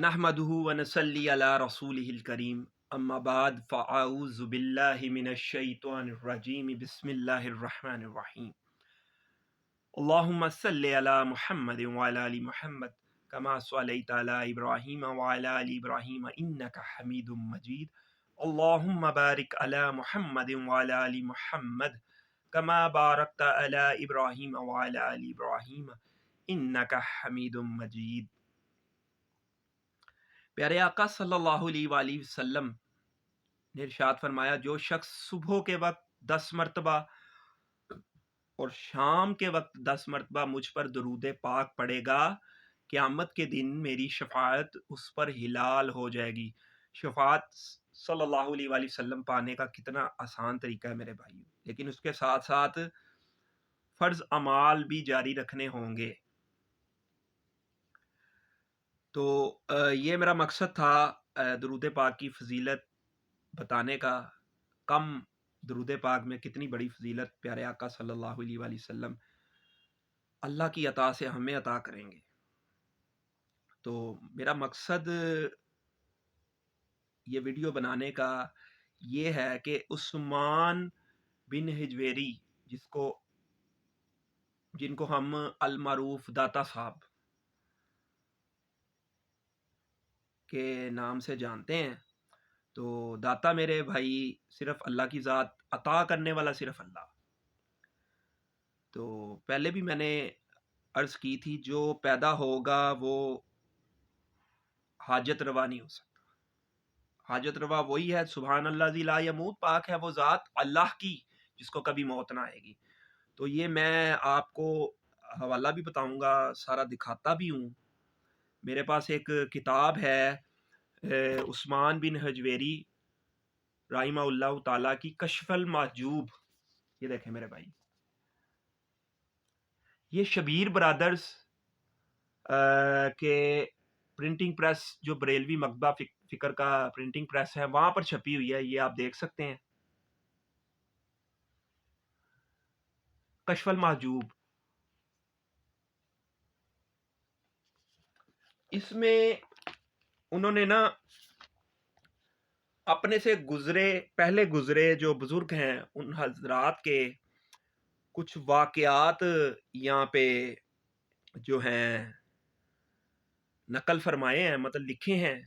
نحمدہ ونصلی علی رسولہ الکریم اما بعد فاعوذ باللہ من الشیطان الرجیم بسم اللہ الرحمن الرحیم اللہم صلی علی محمد وعلی آل محمد کما صلیت علی ابراہیم وعلی آل ابراہیم انک حمید مجید اللہم بارک علی محمد وعلی آل محمد کما بارکت علی ابراہیم وعلی آل ابراہیم انک حمید مجید۔ پیارے آقا صلی اللہ علیہ وآلہ وسلم نے ارشاد فرمایا، جو شخص صبح کے وقت 10 مرتبہ اور شام کے وقت 10 مرتبہ مجھ پر درود پاک پڑھے گا، قیامت کے دن میری شفاعت اس پر حلال ہو جائے گی۔ شفاعت صلی اللہ علیہ وآلہ وسلم پانے کا کتنا آسان طریقہ ہے میرے بھائیو، لیکن اس کے ساتھ ساتھ فرض اعمال بھی جاری رکھنے ہوں گے۔ تو یہ میرا مقصد تھا درود پاک کی فضیلت بتانے کا۔ کم درود پاک میں کتنی بڑی فضیلت پیارے آقا صلی اللہ علیہ وآلہ وسلم اللہ کی عطا سے ہمیں عطا کریں گے۔ تو میرا مقصد یہ ویڈیو بنانے کا یہ ہے کہ عثمان بن حجویری جن کو ہم المعروف داتا صاحب کے نام سے جانتے ہیں، تو داتا میرے بھائی صرف اللہ کی ذات، عطا کرنے والا صرف اللہ۔ تو پہلے بھی میں نے عرض کی تھی، جو پیدا ہوگا وہ حاجت روا نہیں ہو سکتا۔ حاجت روا وہی ہے، سبحان اللہ ذی لا یموت، پاک ہے وہ ذات اللہ کی جس کو کبھی موت نہ آئے گی۔ تو یہ میں آپ کو حوالہ بھی بتاؤں گا، سارا دکھاتا بھی ہوں۔ میرے پاس ایک کتاب ہے عثمان بن حجویری رحمہ اللہ تعالیٰ کی، کشف المحجوب۔ یہ دیکھیں میرے بھائی، یہ شبیر برادرز کے پرنٹنگ پریس، جو بریلوی مکتبہ فکر کا پرنٹنگ پریس ہے، وہاں پر چھپی ہوئی ہے، یہ آپ دیکھ سکتے ہیں، کشف المحجوب۔ اس میں انہوں نے نا اپنے سے پہلے گزرے جو بزرگ ہیں ان حضرات کے کچھ واقعات یہاں پہ جو ہیں نقل فرمائے ہیں، مطلب لکھے ہیں۔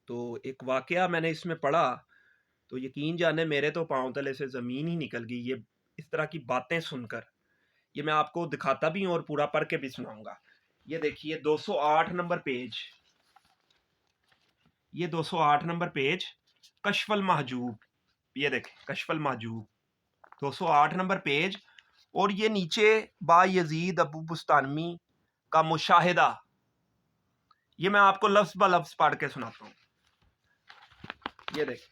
تو ایک واقعہ میں نے اس میں پڑھا تو یقین جانے میرے تو پاؤں تلے سے زمین ہی نکل گئی، یہ اس طرح کی باتیں سن کر۔ یہ میں آپ کو دکھاتا بھی ہوں اور پورا پڑھ کے بھی سناؤں گا۔ یہ دیکھیے 208 نمبر پیج، یہ 208 نمبر پیج، کشف المحجوب۔ یہ دیکھیں کشف المحجوب 208 نمبر پیج، اور یہ نیچے با یزید ابو بستانی کا مشاہدہ۔ یہ میں آپ کو لفظ با لفظ پڑھ کے سناتا ہوں۔ یہ دیکھیں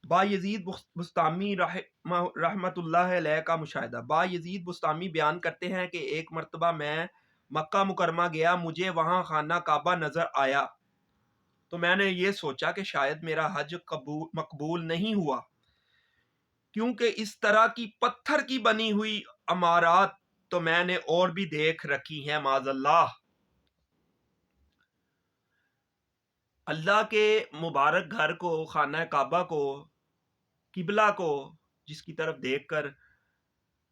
با یزید بستامی رحمت اللہ علیہ کا مشاہدہ۔ با یزید بستامی بیان کرتے ہیں کہ ایک مرتبہ میں مکہ مکرمہ گیا، مجھے وہاں خانہ کعبہ نظر آیا تو میں نے یہ سوچا کہ شاید میرا حج مقبول نہیں ہوا، کیونکہ اس طرح کی پتھر کی بنی ہوئی عمارات تو میں نے اور بھی دیکھ رکھی ہیں، معاذ اللہ۔ اللہ کے مبارک گھر کو، خانہ کعبہ کو، قبلہ کو، جس کی طرف دیکھ کر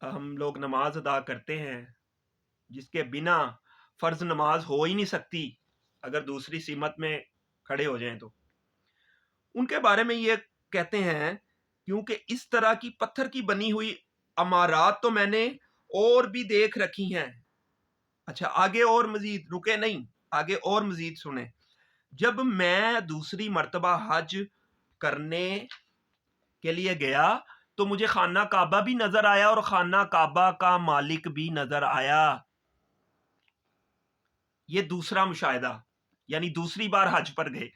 ہم لوگ نماز ادا کرتے ہیں، جس کے بنا فرض نماز ہو ہی نہیں سکتی اگر دوسری سمت میں کھڑے ہو جائیں تو، ان کے بارے میں یہ کہتے ہیں کیونکہ اس طرح کی پتھر کی بنی ہوئی عمارات تو میں نے اور بھی دیکھ رکھی ہیں۔ اچھا آگے اور مزید رکے نہیں، آگے اور مزید سنیں۔ جب میں دوسری مرتبہ حج کرنے کے لیے گیا تو مجھے خانہ کعبہ بھی نظر آیا اور خانہ کعبہ کا مالک بھی نظر آیا۔ یہ دوسرا مشاہدہ، یعنی دوسری بار حج پر گئے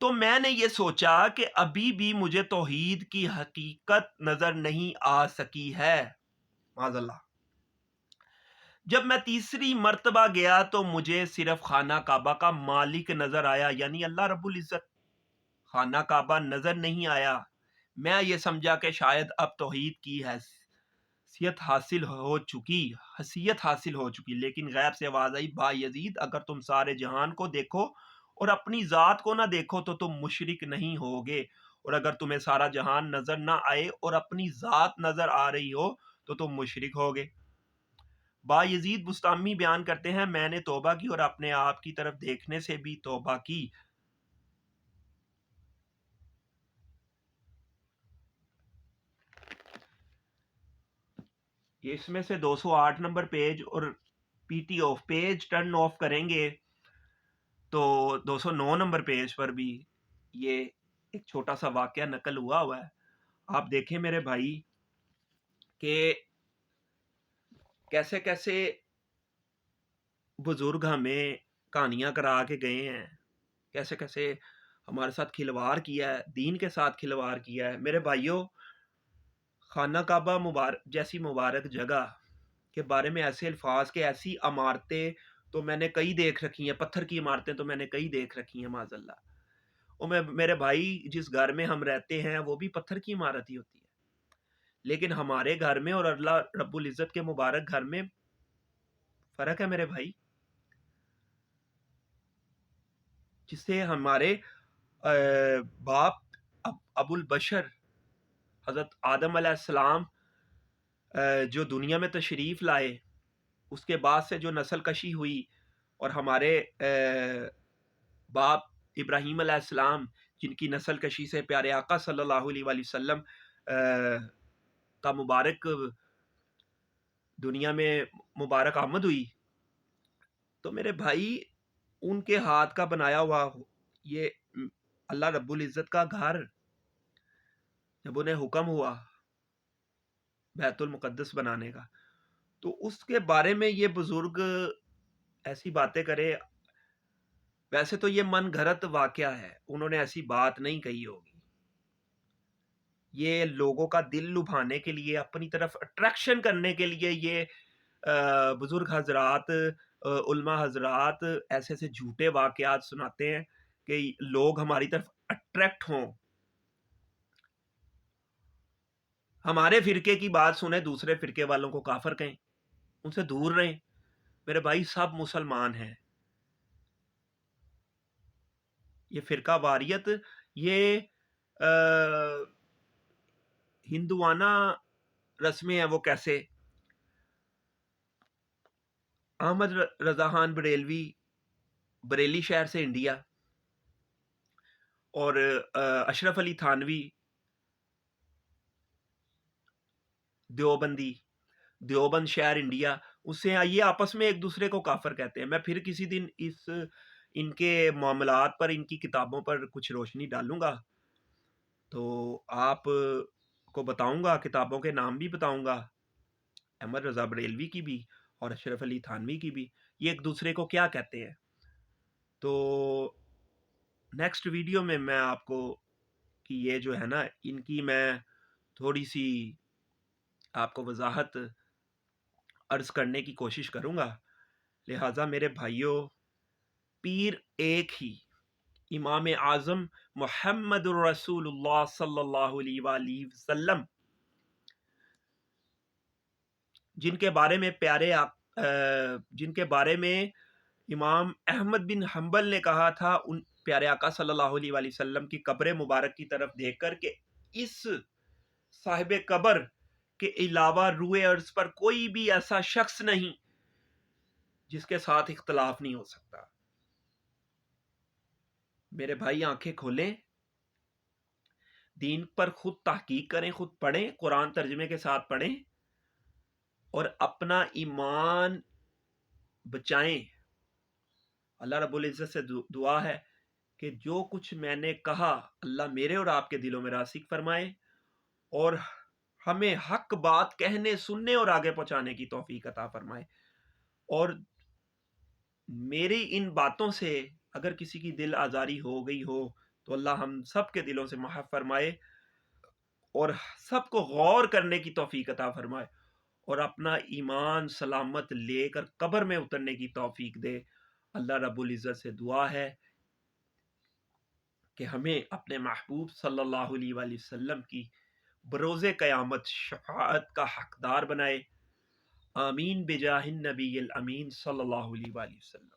تو میں نے یہ سوچا کہ ابھی بھی مجھے توحید کی حقیقت نظر نہیں آ سکی ہے، معاذ اللہ۔ جب میں تیسری مرتبہ گیا تو مجھے صرف خانہ کعبہ کا مالک نظر آیا، یعنی اللہ رب العزت، خانہ کعبہ نظر نہیں آیا۔ میں یہ سمجھا کہ شاید اب توحید کی حیثیت حاصل ہو چکی، لیکن غیب سے آواز آئی با یزید اگر تم سارے جہان کو دیکھو اور اپنی ذات کو نہ دیکھو تو تم مشرک نہیں ہوگے، اور اگر تمہیں سارا جہان نظر نہ آئے اور اپنی ذات نظر آ رہی ہو تو تم مشرک ہوگے۔ با یزید بستامی بیان کرتے ہیں میں نے توبہ کی اور اپنے آپ کی طرف دیکھنے سے بھی توبہ کی۔ اس میں سے 208 نمبر پیج اور P T of page turn off کریں گے تو 209 نمبر پیج پر بھی یہ ایک چھوٹا سا واقعہ نقل ہوا ہے۔ آپ دیکھیں میرے بھائی کہ کیسے کیسے بزرگ ہمیں کہانیاں کرا کے گئے ہیں، کیسے کیسے ہمارے ساتھ کھلواڑ کیا ہے، دین کے ساتھ کھلواڑ کیا ہے۔ میرے بھائیوں، خانہ کعبہ جیسی مبارک جگہ کے بارے میں ایسے الفاظ کے ایسی عمارتیں تو میں نے کئی دیکھ رکھی ہیں، پتھر کی عمارتیں تو میں نے کئی دیکھ رکھی ہیں معاذ اللہ۔ اور میرے بھائی جس گھر میں ہم رہتے ہیں وہ بھی پتھر کی عمارت ہی ہوتی ہے، لیکن ہمارے گھر میں اور اللہ رب العزت کے مبارک گھر میں فرق ہے میرے بھائی، جس سے ہمارے باپ ابو البشر حضرت آدم علیہ السلام جو دنیا میں تشریف لائے، اس کے بعد سے جو نسل کشی ہوئی اور ہمارے باپ ابراہیم علیہ السلام جن کی نسل کشی سے پیارے آقا صلی اللہ علیہ وآلہ وسلم کا مبارک دنیا میں مبارک آمد ہوئی، تو میرے بھائی ان کے ہاتھ کا بنایا ہوا یہ اللہ رب العزت کا گھر جب انہیں حکم ہوا بیت المقدس بنانے کا، تو اس کے بارے میں یہ بزرگ ایسی باتیں کرے۔ ویسے تو یہ من گھڑت واقعہ ہے، انہوں نے ایسی بات نہیں کہی ہوگی، یہ لوگوں کا دل لبھانے کے لیے، اپنی طرف اٹریکشن کرنے کے لیے یہ بزرگ حضرات علماء حضرات ایسے ایسے جھوٹے واقعات سناتے ہیں کہ لوگ ہماری طرف اٹریکٹ ہوں، ہمارے فرقے کی بات سنیں دوسرے فرقے والوں کو کافر کہیں، ان سے دور رہیں۔ میرے بھائی سب مسلمان ہیں، یہ فرقہ واریت یہ ہندوانہ رسمیں ہیں۔ وہ کیسے؟ احمد رضا خان بریلوی بریلی شہر سے انڈیا، اور اشرف علی تھانوی دیوبند شہر انڈیا، اس سے یہ آپس میں ایک دوسرے کو کافر کہتے ہیں۔ میں پھر کسی دن ان کے معاملات پر، ان کی کتابوں پر کچھ روشنی ڈالوں گا تو آپ کو بتاؤں گا، کتابوں کے نام بھی بتاؤں گا، احمد رضا بریلوی کی بھی اور اشرف علی تھانوی کی بھی، یہ ایک دوسرے کو کیا کہتے ہیں۔ تو نیکسٹ ویڈیو میں آپ کو کہ یہ جو ہے نا ان کی میں تھوڑی سی آپ کو وضاحت عرض کرنے کی کوشش کروں گا۔ لہٰذا میرے بھائیوں، پیر ایک ہی امام اعظم محمد الرسول اللہ صلی اللہ علیہ وآلہ وسلم، جن کے بارے میں امام احمد بن حنبل نے کہا تھا، ان پیارے آقا صلی اللہ علیہ وآلہ وسلم کی قبر مبارک کی طرف دیکھ کر کہ اس صاحب قبر کے علاوہ روئے ارض پر کوئی بھی ایسا شخص نہیں جس کے ساتھ اختلاف نہیں ہو سکتا۔ میرے بھائی آنکھیں کھولیں، دین پر خود تحقیق کریں، خود پڑھیں، قرآن ترجمے کے ساتھ پڑھیں اور اپنا ایمان بچائیں۔ اللہ رب العزت سے دعا ہے کہ جو کچھ میں نے کہا اللہ میرے اور آپ کے دلوں میں راسخ فرمائے اور ہمیں حق بات کہنے، سننے اور آگے پہنچانے کی توفیق عطا فرمائے، اور میری ان باتوں سے اگر کسی کی دل آزاری ہو گئی ہو تو اللہ ہم سب کے دلوں سے محو فرمائے اور سب کو غور کرنے کی توفیق عطا فرمائے اور اپنا ایمان سلامت لے کر قبر میں اترنے کی توفیق دے۔ اللہ رب العزت سے دعا ہے کہ ہمیں اپنے محبوب صلی اللہ علیہ وآلہ وسلم کی بروز قیامت شفاعت کا حقدار بنائے. آمین بجاہ النبی الامین صلی اللہ علیہ وآلہ وسلم.